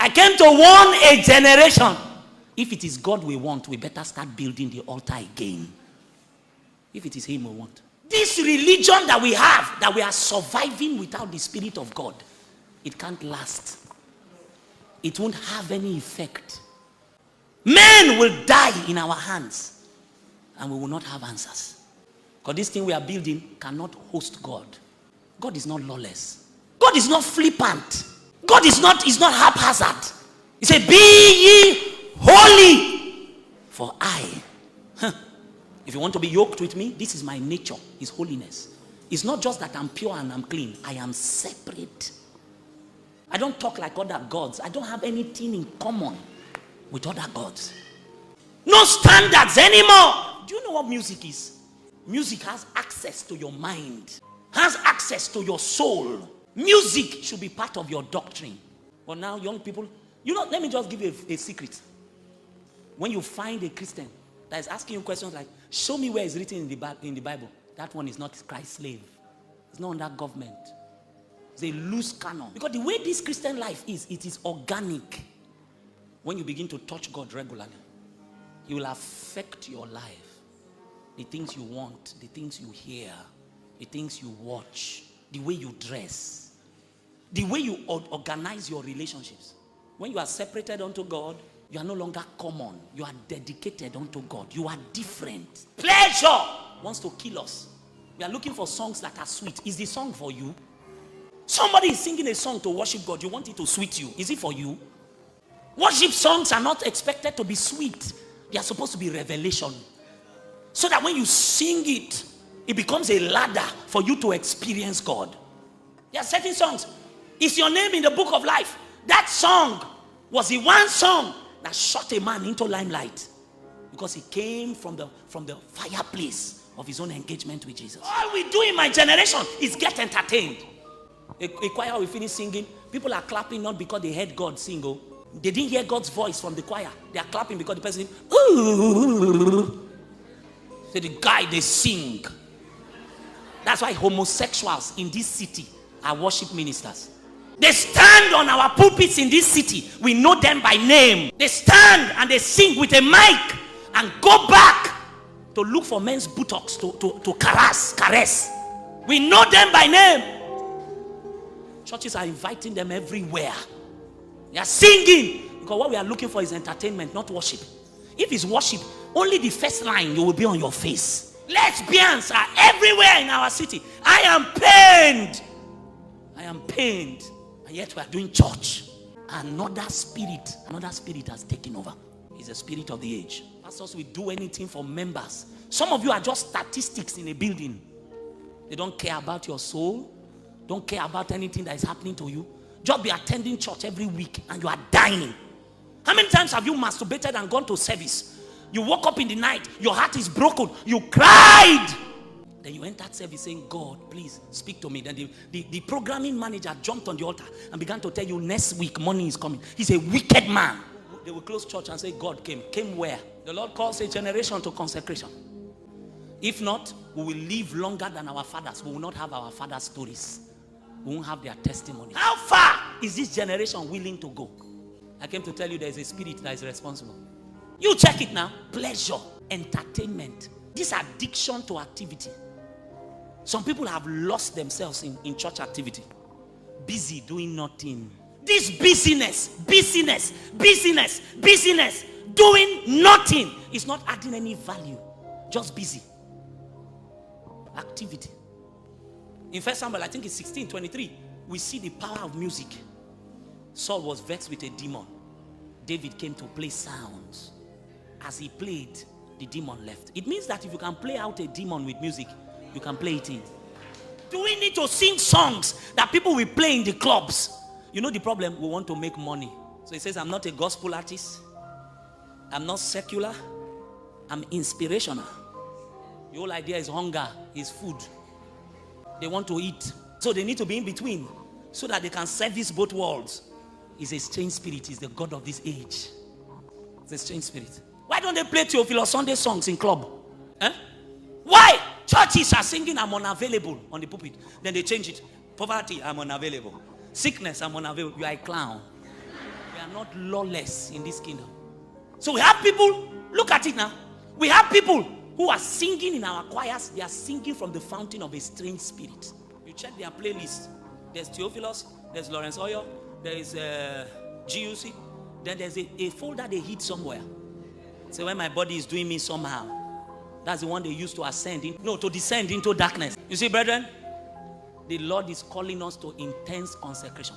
I came to warn a generation. If it is God we want, we better start building the altar again. If it is him we want. This religion that we have, that we are surviving without the Spirit of God, it can't last. It won't have any effect. Men will die in our hands, and we will not have answers. Because this thing we are building cannot host God. God is not lawless. God is not flippant. God is not haphazard. He said, be ye holy, for I. If you want to be yoked with me, this is my nature, is holiness. It's not just that I'm pure and I'm clean. I am separate. I don't talk like other gods. I don't have anything in common with other gods. No standards anymore. Do you know what music is? Music has access to your mind, has access to your soul. Music should be part of your doctrine. But now young people, let me just give you a secret. When you find a Christian that is asking you questions like, show me where it's written in the Bible, that one is not Christ's slave. It's not under government. It's a loose canon. Because the way this Christian life is, it is organic. When you begin to touch God regularly, He will affect your life. The things you want, the things you hear, the things you watch, the way you dress, the way you organize your relationships. When you are separated unto God, you are no longer common. You are dedicated unto God. You are different. Pleasure wants to kill us. We are looking for songs that are sweet. Is the song for you? Somebody is singing a song to worship God. You want it to sweet you. Is it for you? Worship songs are not expected to be sweet. They are supposed to be revelation. So that when you sing it, it becomes a ladder for you to experience God. There are certain songs. Is your name in the book of life? That song was the one song that shot a man into limelight, because he came from the fireplace of his own engagement with Jesus. All we do in my generation is get entertained. A choir will finish singing. People are clapping not because they heard God sing. Oh, they didn't hear God's voice from the choir. They are clapping because the person, ooh. So the guy, they sing. That's why homosexuals in this city are worship ministers. They stand on our pulpits in this city. We know them by name. They stand and they sing with a mic and go back to look for men's buttocks to caress. We know them by name. Churches are inviting them everywhere. They are singing because what we are looking for is entertainment, not worship. If it's worship, only the first line you will be on your face. Lesbians are everywhere in our city. I am pained. And yet we are doing church. Another spirit has taken over. It's the spirit of the age. Pastors will do anything for members. Some of you are just statistics in a building. They don't care about your soul. Don't care about anything that is happening to you. Just be attending church every week and you are dying. How many times have you masturbated and gone to service? You woke up in the night, your heart is broken, you cried. Then you entered service saying, God, please speak to me. Then the programming manager jumped on the altar and began to tell you, next week money is coming. He's a wicked man. They will close church and say, God came. Came where? The Lord calls a generation to consecration. If not, we will live longer than our fathers. We will not have our fathers' stories. We won't have their testimony. How far is this generation willing to go? I came to tell you there is a spirit that is responsible. You check it now. Pleasure, entertainment, this addiction to activity. Some people have lost themselves in church activity. Busy doing nothing. This busyness, doing nothing is not adding any value. Just busy. Activity. In 1 Samuel, I think it's 16:23, we see the power of music. Saul was vexed with a demon. David came to play sounds. As he played, the demon left. It means that if you can play out a demon with music, you can play it in. Do we need to sing songs that people will play in the clubs? You know the problem? We want to make money. So he says, I'm not a gospel artist. I'm not secular. I'm inspirational. The whole idea is hunger, is food. They want to eat. So they need to be in between so that they can service both worlds. It's a strange spirit. It's the God of this age. It's a strange spirit. Why don't they play Theophilus Sunday songs in club? Why? Churches are singing, I'm unavailable on the pulpit. Then they change it. Poverty, I'm unavailable. Sickness, I'm unavailable. You are a clown. You are not lawless in this kingdom. So we have people, look at it now. We have people who are singing in our choirs. They are singing from the fountain of a strange spirit. You check their playlist. There's Theophilus, there's Lawrence Oyor, there is GUC. Then there's a folder they hid somewhere. So when my body is doing me somehow, that's the one they used to to descend into darkness. You see, brethren, the Lord is calling us to intense consecration.